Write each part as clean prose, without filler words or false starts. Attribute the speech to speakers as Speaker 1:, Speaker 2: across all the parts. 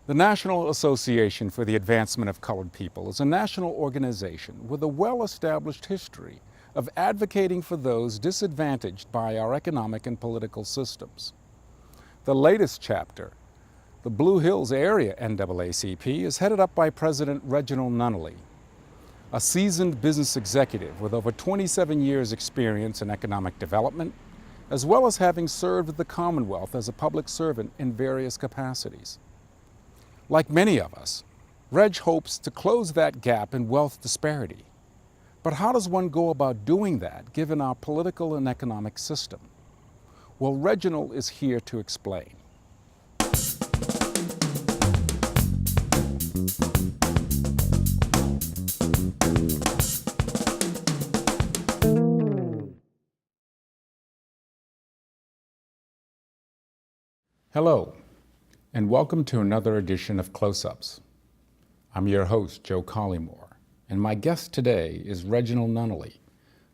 Speaker 1: The National Association for the Advancement of Colored People is a national organization with a well-established history of advocating for those disadvantaged by our economic and political systems. The latest chapter, the Blue Hills Area NAACP, is headed up by President Reginald Nunnally, a seasoned business executive with over 27 years' experience in economic development, as well as having served the Commonwealth as a public servant in various capacities. Like many of us, Reg hopes to close that gap in wealth disparity. But how does one go about doing that given our political and economic system? Well, Reginald is here to explain. Hello, and welcome to another edition of Close-Ups. I'm your host, Joe Collymore, and my guest today is Reginald Nunnally,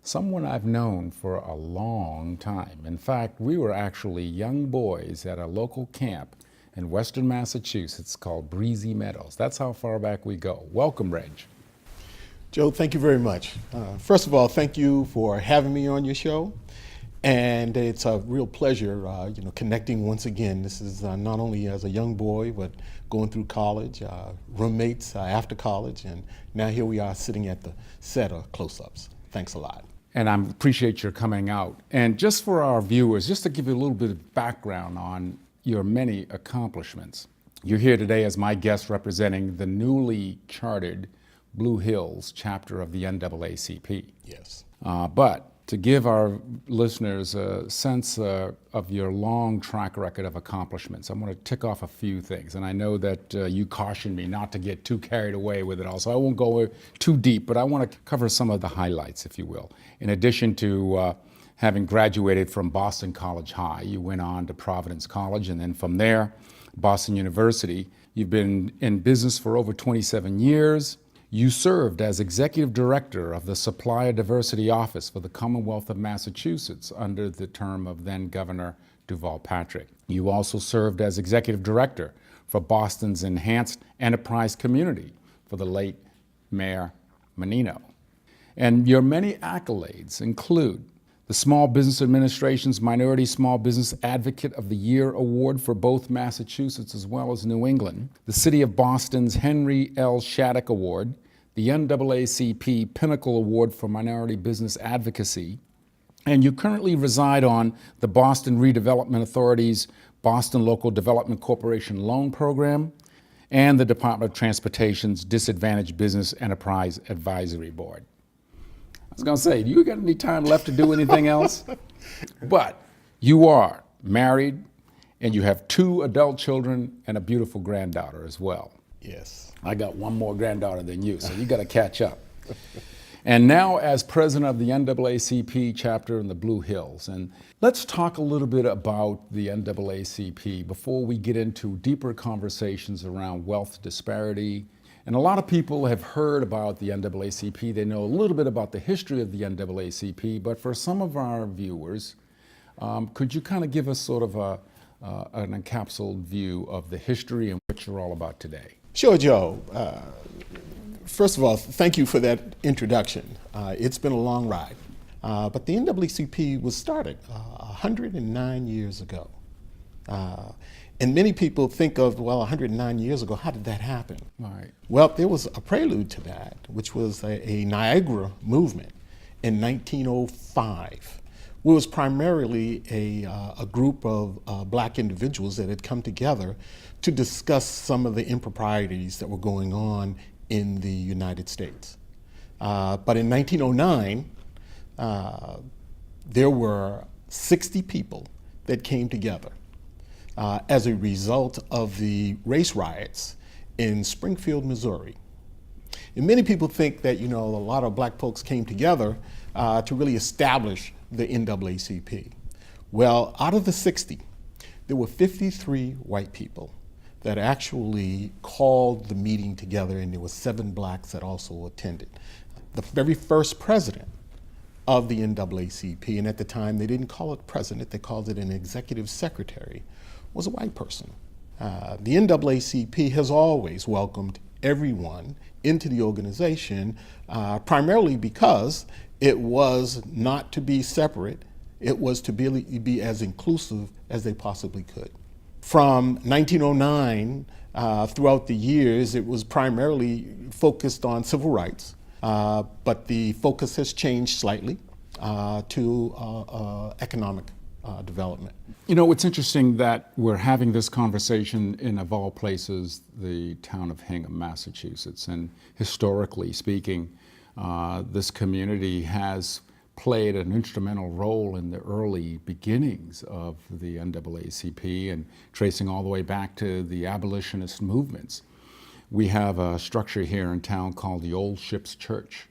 Speaker 1: someone I've known for a long time. In fact, we were actually young boys at a local camp in western Massachusetts called Breezy Meadows. That's how far back we go. Welcome, Reg.
Speaker 2: Joe, thank you very much. First of all, thank you for having me on your show. And it's a real pleasure, connecting once again. This is not only as a young boy, but going through college, roommates after college, and now here we are sitting at the set of Close-Ups. Thanks a lot.
Speaker 1: And I appreciate your coming out. And just for our viewers, just to give you a little bit of background on your many accomplishments. You're here today as my guest representing the newly chartered Blue Hills Chapter of the NAACP.
Speaker 2: Yes.
Speaker 1: But to give our listeners a sense of your long track record of accomplishments, I'm going to tick off a few things. And I know that you cautioned me not to get too carried away with it all, so I won't go too deep, but I want to cover some of the highlights, if you will. In addition to having graduated from Boston College High, you went on to Providence College, and then from there, Boston University. You've been in business for over 27 years. You served as Executive Director of the Supplier Diversity Office for the Commonwealth of Massachusetts under the term of then Governor Duval Patrick. You also served as Executive Director for Boston's Enhanced Enterprise Community for the late Mayor Menino. And your many accolades include the Small Business Administration's Minority Small Business Advocate of the Year Award for both Massachusetts as well as New England, the City of Boston's Henry L. Shattuck Award, the NAACP Pinnacle Award for Minority Business Advocacy, and you currently reside on the Boston Redevelopment Authority's Boston Local Development Corporation Loan Program and the Department of Transportation's Disadvantaged Business Enterprise Advisory Board. I was going to say, do you got any time left to do anything else? But you are married, and you have 2 adult children and a beautiful granddaughter as well.
Speaker 2: Yes.
Speaker 1: I got one more granddaughter than you, so you got to catch up. And now as president of the NAACP chapter in the Blue Hills. And let's talk a little bit about the NAACP before we get into deeper conversations around wealth disparity. And a lot of people have heard about the NAACP. They know a little bit about the history of the NAACP, but for some of our viewers, could you kind of give us sort of an encapsulated view of the history and what you're all about today?
Speaker 2: Sure, Joe. First of all, thank you for that introduction. It's been a long ride. But the NAACP was started 109 years ago. And many people think of, well, 109 years ago, how did that happen?
Speaker 1: Right.
Speaker 2: Well, there was a prelude to that, which was a Niagara movement in 1905. It was primarily a group of black individuals that had come together to discuss some of the improprieties that were going on in the United States. But in 1909, there were 60 people that came together as a result of the race riots in Springfield, Missouri. And many people think that, a lot of black folks came together to really establish the NAACP. Well, out of the 60, there were 53 white people that actually called the meeting together, and there were 7 blacks that also attended. The very first president of the NAACP, and at the time they didn't call it president, they called it an executive secretary, was a white person. The NAACP has always welcomed everyone into the organization, primarily because it was not to be separate, it was to be as inclusive as they possibly could. From 1909 throughout the years, it was primarily focused on civil rights, but the focus has changed slightly to economic development.
Speaker 1: You know, it's interesting that we're having this conversation in, of all places, the town of Hingham, Massachusetts. And historically speaking, this community has played an instrumental role in the early beginnings of the NAACP and tracing all the way back to the abolitionist movements. We have a structure here in town called the Old Ships Church,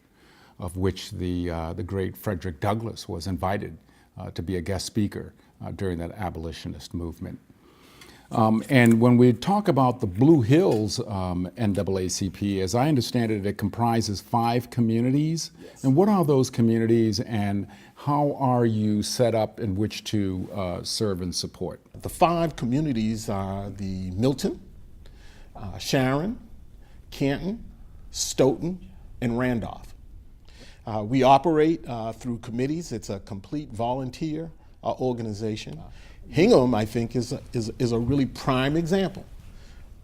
Speaker 1: of which the great Frederick Douglass was invited to be a guest speaker during that abolitionist movement. And when we talk about the Blue Hills NAACP, as I understand it, it comprises 5 communities. Yes. And what are those communities, and how are you set up in which to serve and support?
Speaker 2: The 5 communities are the Milton, Sharon, Canton, Stoughton, and Randolph. We operate through committees. It's a complete volunteer organization. Hingham, I think, is a really prime example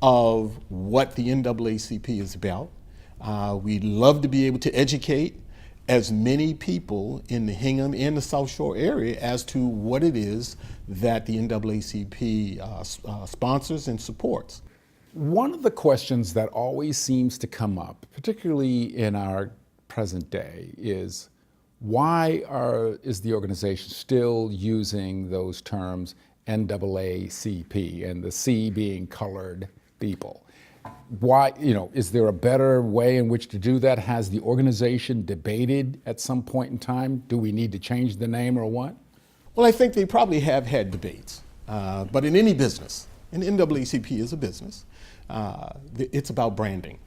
Speaker 2: of what the NAACP is about. We'd love to be able to educate as many people in the Hingham and the South Shore area as to what it is that the NAACP sponsors and supports.
Speaker 1: One of the questions that always seems to come up, particularly in our present day, is why is the organization still using those terms NAACP, and the C being colored people? Why, is there a better way in which to do that? Has the organization debated at some point in time? Do we need to change the name or what?
Speaker 2: Well, I think they probably have had debates, but in any business, and NAACP is a business, it's about branding.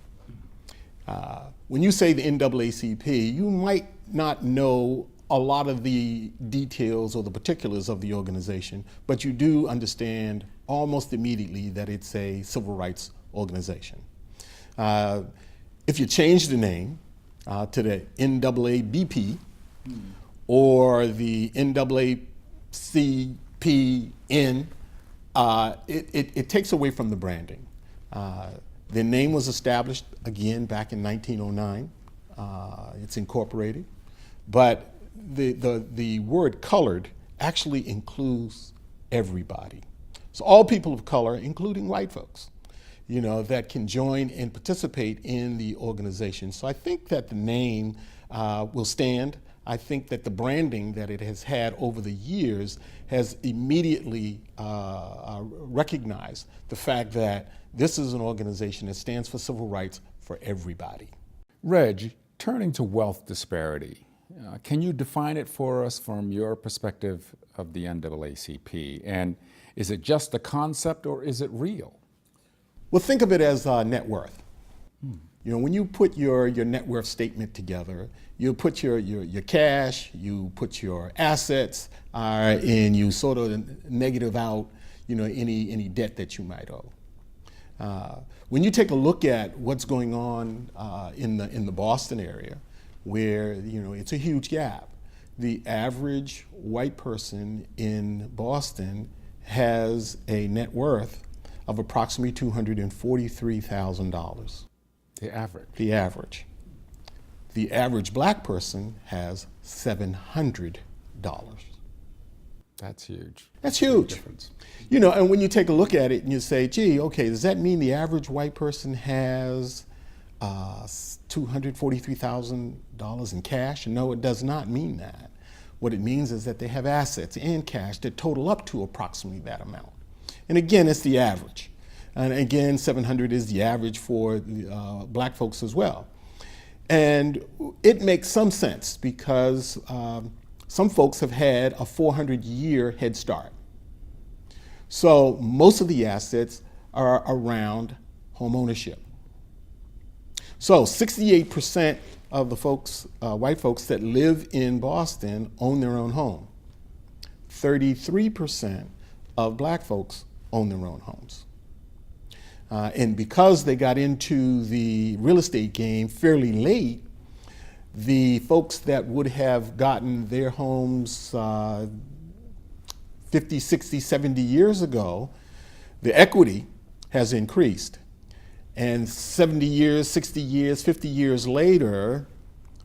Speaker 2: When you say the NAACP, you might not know a lot of the details or the particulars of the organization, but you do understand almost immediately that it's a civil rights organization. If you change the name to the NAABP or the NAACPN, it takes away from the branding. The name was established again back in 1909. It's incorporated, but the word colored actually includes everybody. So all people of color, including white folks, that can join and participate in the organization. So I think that the name will stand. I think that the branding that it has had over the years has immediately recognized the fact that this is an organization that stands for civil rights for everybody.
Speaker 1: Reg, turning to wealth disparity, can you define it for us from your perspective of the NAACP? And is it just a concept or is it real?
Speaker 2: Well, think of it as net worth. When you put your net worth statement together, you put your cash, you put your assets, and you sort of negative out, any debt that you might owe. When you take a look at what's going on in the Boston area, where it's a huge gap, the average white person in Boston has a net worth of approximately $243,000.
Speaker 1: The average.
Speaker 2: The average. The average black person has $700.
Speaker 1: That's huge.
Speaker 2: That's huge.
Speaker 1: Difference.
Speaker 2: And when you take a look at it and you say, gee, okay, does that mean the average white person has $243,000 in cash? No, it does not mean that. What it means is that they have assets and cash that total up to approximately that amount. And again, it's the average. And again, 700 is the average for black folks as well. And it makes some sense because some folks have had a 400-year head start. So most of the assets are around home ownership. So 68% of the folks, white folks that live in Boston own their own home. 33% of black folks own their own homes. And because they got into the real estate game fairly late, the folks that would have gotten their homes 50, 60, 70 years ago, the equity has increased. And 70 years, 60 years, 50 years later,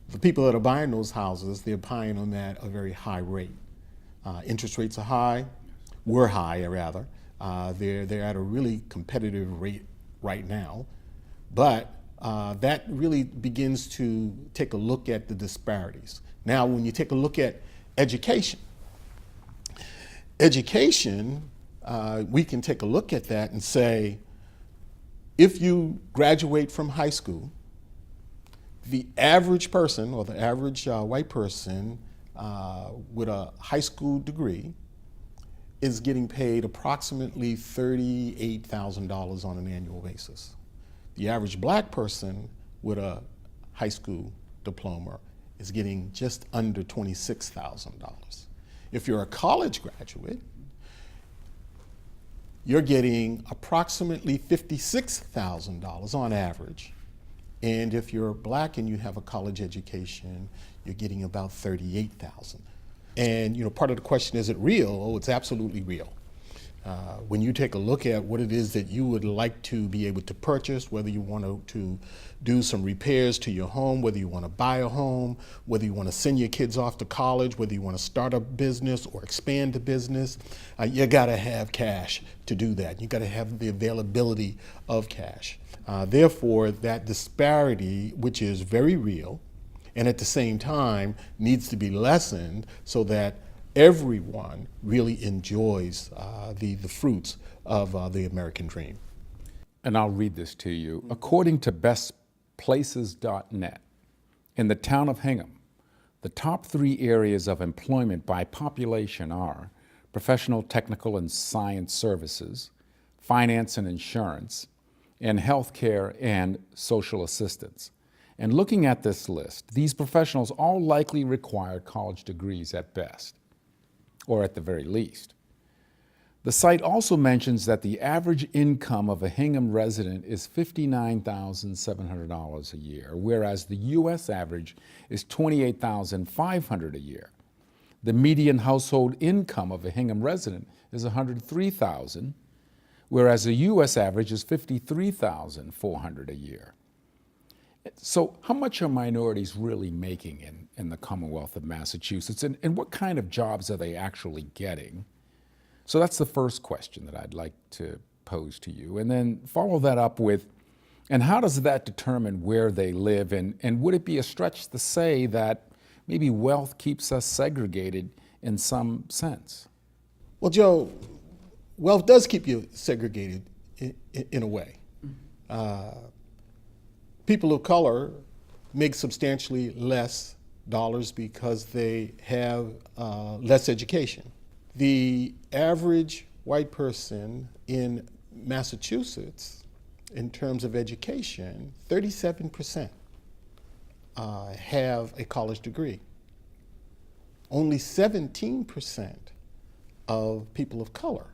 Speaker 2: the people that are buying those houses, they're buying them at a very high rate. Interest rates are high, were high rather. They're at a really competitive rate right now. But that really begins to take a look at the disparities. Now, when you take a look at education, we can take a look at that and say, if you graduate from high school, the average person or the average white person with a high school degree is getting paid approximately $38,000 on an annual basis. The average black person with a high school diploma is getting just under $26,000. If you're a college graduate, you're getting approximately $56,000 on average. And if you're black and you have a college education, you're getting about $38,000. And part of the question, is it real? Oh, it's absolutely real. When you take a look at what it is that you would like to be able to purchase, whether you want to do some repairs to your home, whether you want to buy a home, whether you want to send your kids off to college, whether you want to start a business or expand a business, you got to have cash to do that. You got to have the availability of cash. Therefore, that disparity, which is very real, and at the same time needs to be lessened so that everyone really enjoys the fruits of the American dream.
Speaker 1: And I'll read this to you. According to bestplaces.net, in the town of Hingham, the top 3 areas of employment by population are professional, technical, and science services, finance and insurance, and healthcare and social assistance. And looking at this list, these professionals all likely require college degrees at best, or at the very least. The site also mentions that the average income of a Hingham resident is $59,700 a year, whereas the U.S. average is $28,500 a year. The median household income of a Hingham resident is $103,000, whereas the U.S. average is $53,400 a year. So how much are minorities really making in the Commonwealth of Massachusetts, and what kind of jobs are they actually getting? So that's the first question that I'd like to pose to you, and then follow that up with, and how does that determine where they live, and would it be a stretch to say that maybe wealth keeps us segregated in some sense?
Speaker 2: Well, Joe, wealth does keep you segregated in a way. People of color make substantially less dollars because they have less education. The average white person in Massachusetts, in terms of education, 37% have a college degree. Only 17% of people of color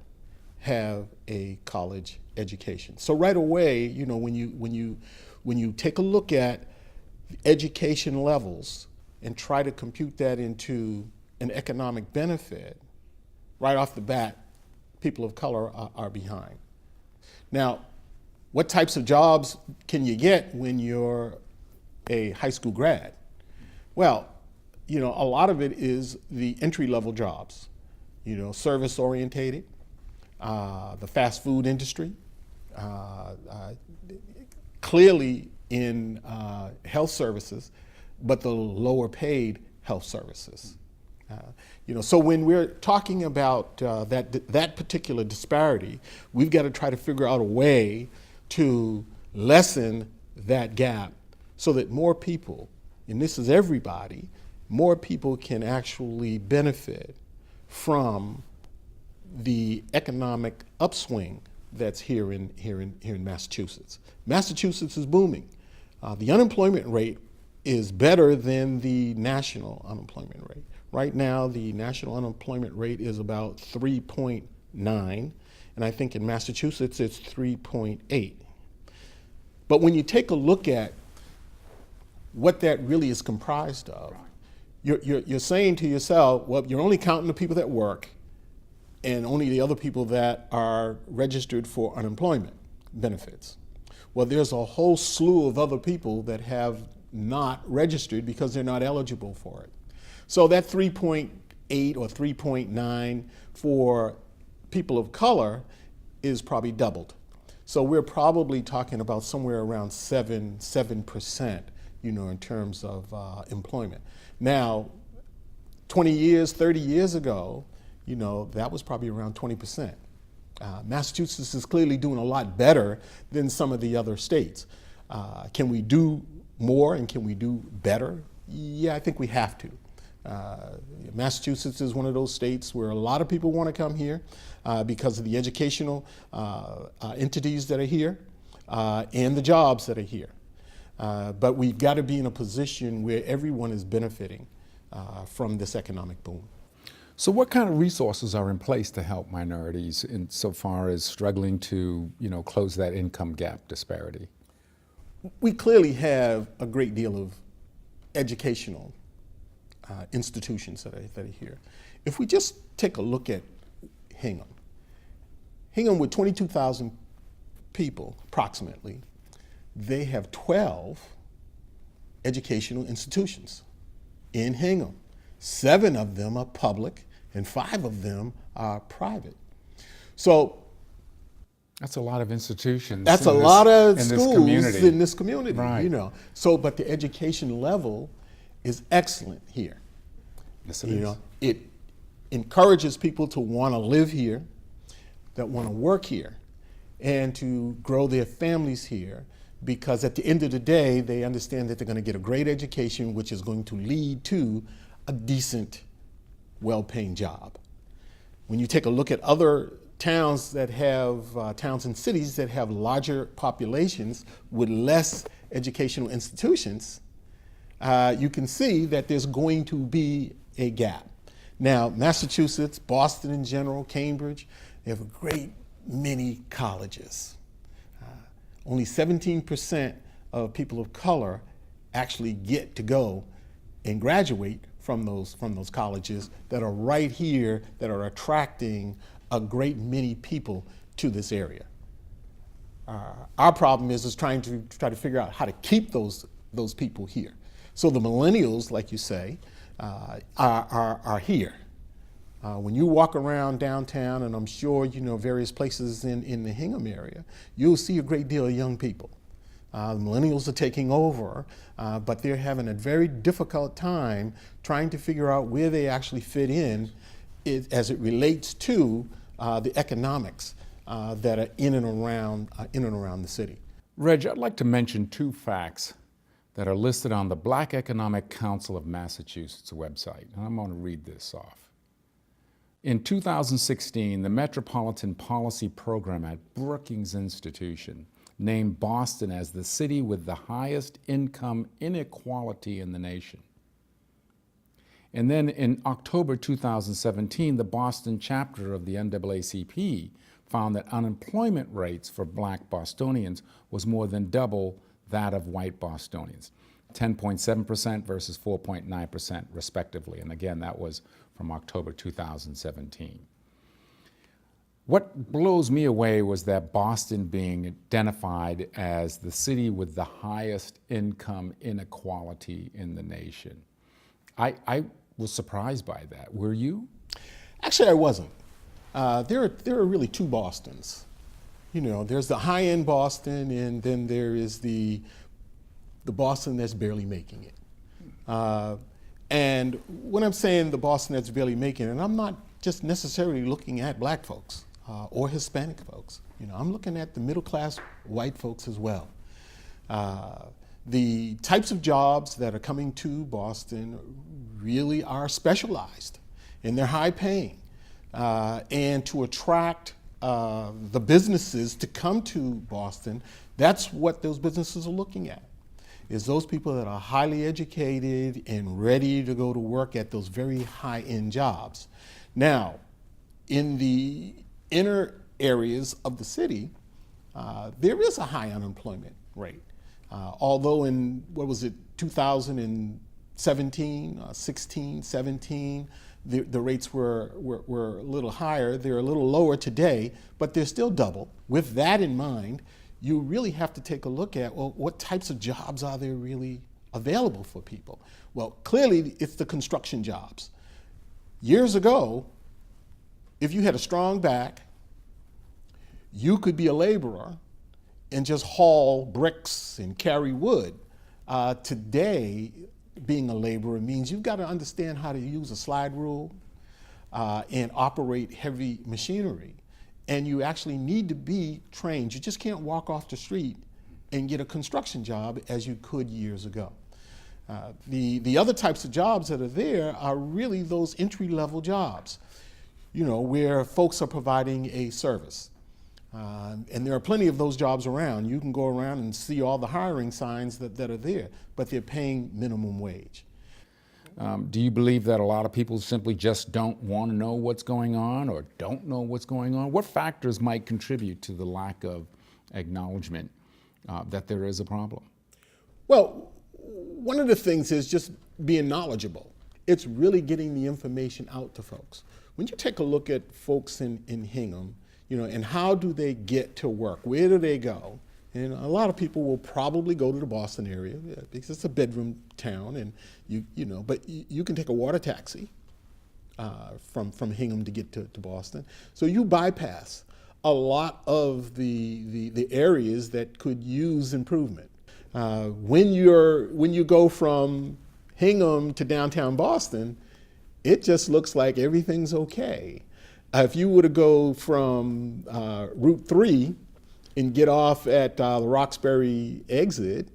Speaker 2: have a college education. So right away, when you take a look at education levels and try to compute that into an economic benefit, right off the bat, people of color are behind. Now, what types of jobs can you get when you're a high school grad? Well, a lot of it is the entry-level jobs, service-orientated, the fast food industry, clearly in health services, but the lower paid health services. So when we're talking about that particular disparity, we've got to try to figure out a way to lessen that gap so that more people, and this is everybody, more people can actually benefit from the economic upswing that's here in Massachusetts. Massachusetts is booming. The unemployment rate is better than the national unemployment rate. Right now, the national unemployment rate is about 3.9, and and I think in Massachusetts it's 3.8. But when you take a look at what that really is comprised of, you're saying to yourself, well, you're only counting the people that work and only the other people that are registered for unemployment benefits. Well, there's a whole slew of other people that have not registered because they're not eligible for it. So that 3.8 or 3.9 for people of color is probably doubled. So we're probably talking about somewhere around 7%, in terms of employment. Now, 20 years, 30 years ago, that was probably around 20%. Massachusetts is clearly doing a lot better than some of the other states. Can we do more and can we do better? Yeah, I think we have to. Massachusetts is one of those states where a lot of people want to come here because of the educational entities that are here and the jobs that are here. But we've got to be in a position where everyone is benefiting from this economic boom.
Speaker 1: So what kind of resources are in place to help minorities insofar as struggling to, close that income gap disparity?
Speaker 2: We clearly have a great deal of educational institutions that are here. If we just take a look at Hingham with 22,000 people approximately, they have 12 educational institutions in Hingham. 7 of them are public and 5 of them are private. So
Speaker 1: that's a lot of institutions.
Speaker 2: That's a lot of schools
Speaker 1: in
Speaker 2: this community,
Speaker 1: right.
Speaker 2: So, but the education level is excellent here.
Speaker 1: Yes, it is.
Speaker 2: It encourages people to want to live here, that want to work here, and to grow their families here, because at the end of the day, they understand that they're going to get a great education, which is going to lead to a decent, well-paying job. When you take a look at other towns that have, towns and cities that have larger populations with less educational institutions, you can see that there's going to be a gap. Now, Massachusetts, Boston in general, Cambridge, they have a great many colleges. Only 17% of people of color actually get to go and graduate from those colleges that are right here, that are attracting a great many people to this area. Our problem is trying to figure out how to keep those people here. So the millennials, like you say, are here. When you walk around downtown, and I'm sure various places in the Hingham area, you'll see a great deal of young people. The millennials are taking over, but they're having a very difficult time trying to figure out where they actually fit in as it relates to the economics that are in and around the city.
Speaker 1: Reg, I'd like to mention 2 facts that are listed on the Black Economic Council of Massachusetts website, and I'm going to read this off. In 2016, the Metropolitan Policy Program at Brookings Institution named Boston as the city with the highest income inequality in the nation. And then in October 2017, the Boston chapter of the NAACP found that unemployment rates for Black Bostonians was more than double that of white Bostonians, 10.7% versus 4.9% respectively. And again, that was from October 2017. What blows me away was that Boston being identified as the city with the highest income inequality in the nation. I was surprised by that. Were you?
Speaker 2: Actually, I wasn't. There are really 2 Bostons. There's the high-end Boston, and then there is the Boston that's barely making it. And when I'm saying the Boston that's barely making it, I'm not just necessarily looking at Black folks or Hispanic folks. I'm looking at the middle-class white folks as well. The types of jobs that are coming to Boston really are specialized, and they're high-paying. And to attract the businesses to come to Boston, that's what those businesses are looking at, is those people that are highly educated and ready to go to work at those very high-end jobs. Now, in the inner areas of the city, there is a high unemployment rate. Although in, 2017, 16, 17, the rates were a little higher. They're a little lower today, but they're still double. With that in mind, you really have to take a look at, well, what types of jobs are there really available for people? Well, clearly it's the construction jobs. Years ago, if you had a strong back, you could be a laborer and just haul bricks and carry wood. Today, being a laborer means you've got to understand how to use a slide rule and operate heavy machinery. And you actually need to be trained. You just can't walk off the street and get a construction job as you could years ago. The other types of jobs that are there are really those entry-level jobs, where folks are providing a service. And there are plenty of those jobs around. You can go around and see all the hiring signs that are there, but they're paying minimum wage.
Speaker 1: Do you believe that a lot of people simply just don't want to know what's going on or don't know what's going on? What factors might contribute to the lack of acknowledgement that there is a problem?
Speaker 2: Well, one of the things is just being knowledgeable. It's really getting the information out to folks. When you take a look at folks in Hingham, and how do they get to work? Where do they go? And a lot of people will probably go to the Boston area because it's a bedroom town, and but you can take a water taxi from Hingham to get to Boston. So you bypass a lot of the areas that could use improvement. When you go from Hingham to downtown Boston, it just looks like everything's okay. If you were to go from Route 3 and get off at the Roxbury exit,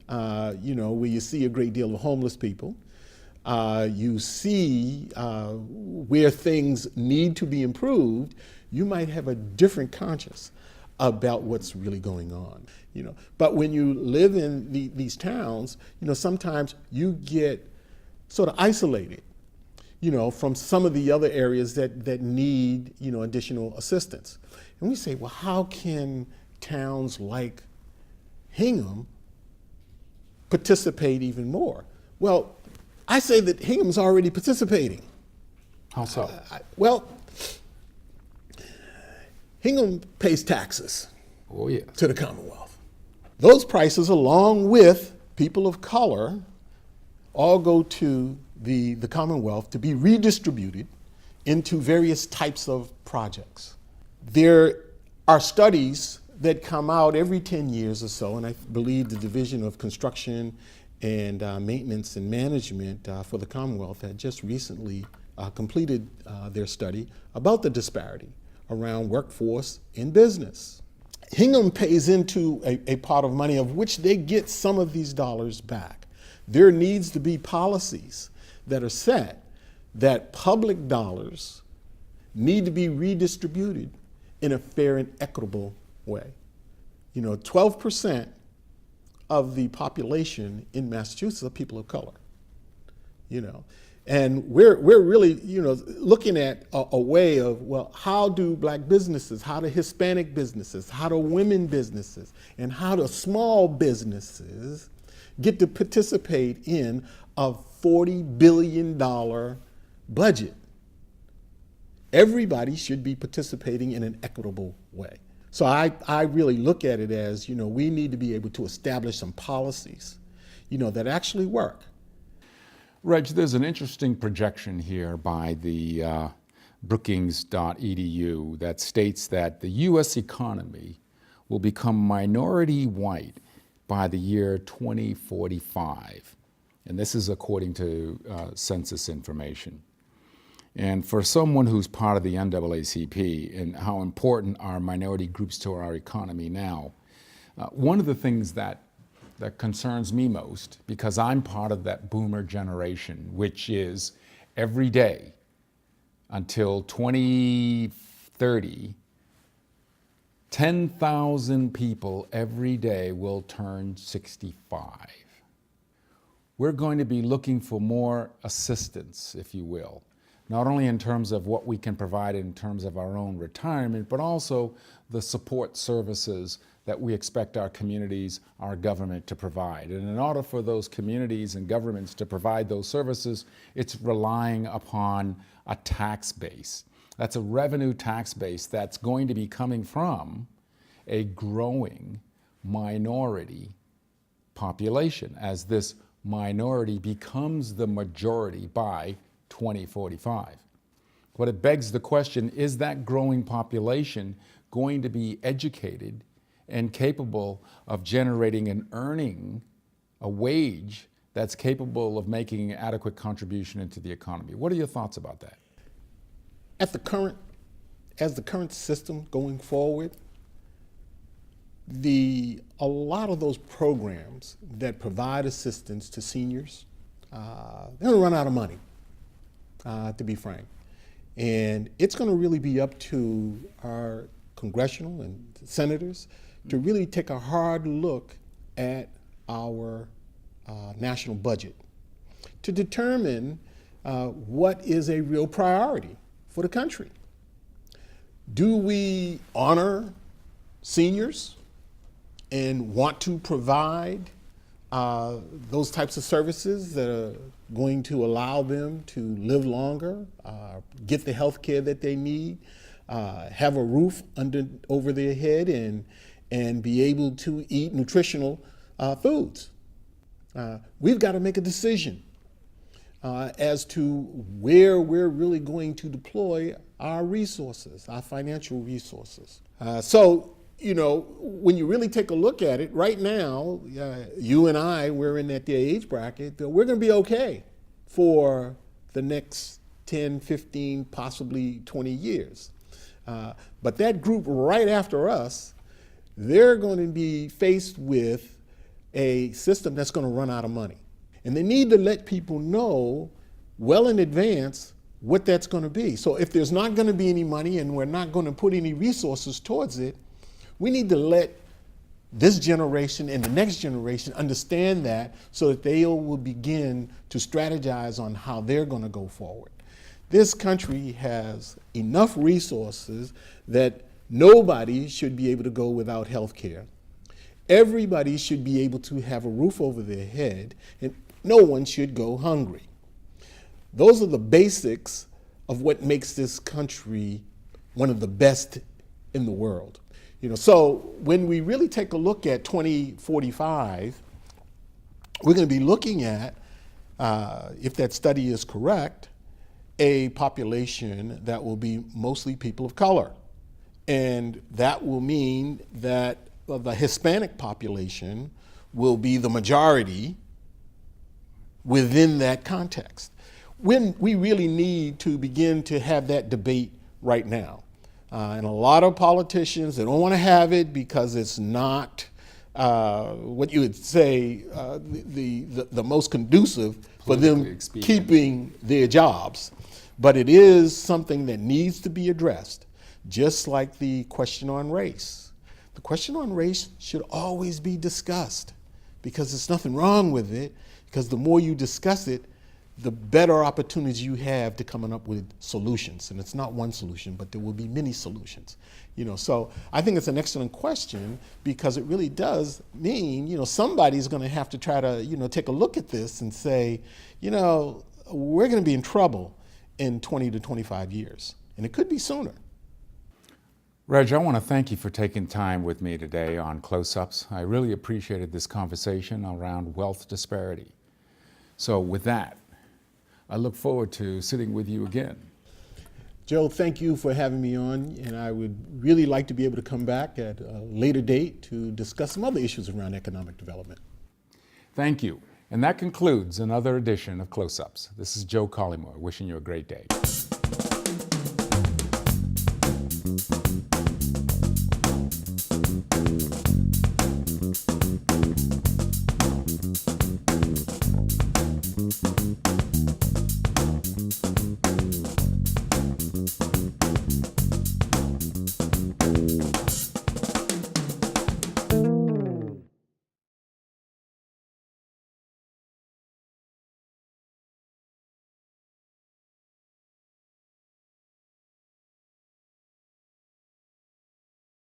Speaker 2: where you see a great deal of homeless people, you see where things need to be improved, you might have a different conscience about what's really going on. But when you live in these towns, sometimes you get sort of isolated, from some of the other areas that need, additional assistance. And we say, well, how can towns like Hingham participate even more? Well, I say that Hingham's already participating.
Speaker 1: How so?
Speaker 2: Hingham pays taxes
Speaker 1: to
Speaker 2: the Commonwealth. Those prices, along with people of color, all go to the Commonwealth to be redistributed into various types of projects. There are studies that come out every 10 years or so, and I believe the Division of Construction and Maintenance and Management for the Commonwealth had just recently completed their study about the disparity around workforce in business. Hingham pays into a pot of money of which they get some of these dollars back. There needs to be policies that are set that public dollars need to be redistributed in a fair and equitable way. 12% of the population in Massachusetts are people of color. And we're really, looking at a way of, well, how do black businesses, how do Hispanic businesses, how do women businesses, and how do small businesses get to participate in a $40 billion budget? Everybody should be participating in an equitable way. So I really look at it as, we need to be able to establish some policies, that actually work.
Speaker 1: Reg, there's an interesting projection here by the Brookings.edu that states that the U.S. economy will become minority white by the year 2045. And this is according to census information. And for someone who's part of the NAACP and how important are minority groups to our economy now, one of the things that concerns me most, because I'm part of that boomer generation, which is every day until 2030, 10,000 people every day will turn 65. We're going to be looking for more assistance, if you will. not only in terms of what we can provide in terms of our own retirement, but also the support services that we expect our communities, our government to provide. And in order for those communities and governments to provide those services, it's relying upon a tax base. That's a revenue tax base that's going to be coming from a growing minority population as this minority becomes the majority by 2045. But it begs the question, is that growing population going to be educated and capable of generating and earning a wage that's capable of making an adequate contribution into the economy? What are your thoughts about that?
Speaker 2: As the current system going forward, a lot of those programs that provide assistance to seniors, they're going to run out of money, to be frank. And it's going to really be up to our congressional and senators to really take a hard look at our national budget to determine what is a real priority for the country. Do we honor seniors and want to provide those types of services that are going to allow them to live longer, get the health care that they need, have a roof over their head, and be able to eat nutritional foods? We've got to make a decision as to where we're really going to deploy our resources, our financial resources. So, you know, when you really take a look at it, right now, you and I, we're in that age bracket, we're going to be okay for the next 10, 15, possibly 20 years. But that group right after us, they're going to be faced with a system that's going to run out of money. And they need to let people know well in advance what that's going to be. So if there's not going to be any money and we're not going to put any resources towards it, we need to let this generation and the next generation understand that so that they will begin to strategize on how they're going to go forward. This country has enough resources that nobody should be able to go without health care. Everybody should be able to have a roof over their head, and no one should go hungry. Those are the basics of what makes this country one of the best in the world. You know, so when we really take a look at 2045, we're going to be looking at, if that study is correct, a population that will be mostly people of color. And that will mean that the Hispanic population will be the majority within that context. When we really need to begin to have that debate right now. And a lot of politicians, they don't want to have it because it's not what you would say the most conducive for them keeping their jobs. But it is something that needs to be addressed, just like the question on race. The question on race should always be discussed because there's nothing wrong with it, because the more you discuss it, the better opportunities you have to coming up with solutions. And it's not one solution, but there will be many solutions. You know, so I think it's an excellent question because it really does mean, you know, somebody's going to have to try to, you know, take a look at this and say, you know, we're going to be in trouble in 20 to 25 years. And it could be sooner.
Speaker 1: Reg, I want to thank you for taking time with me today on Close-Ups. I really appreciated this conversation around wealth disparity. So with that, I look forward to sitting with you again.
Speaker 2: Joe, thank you for having me on, and I would really like to be able to come back at a later date to discuss some other issues around economic development.
Speaker 1: Thank you. And that concludes another edition of Close-Ups. This is Joe Collymore wishing you a great day.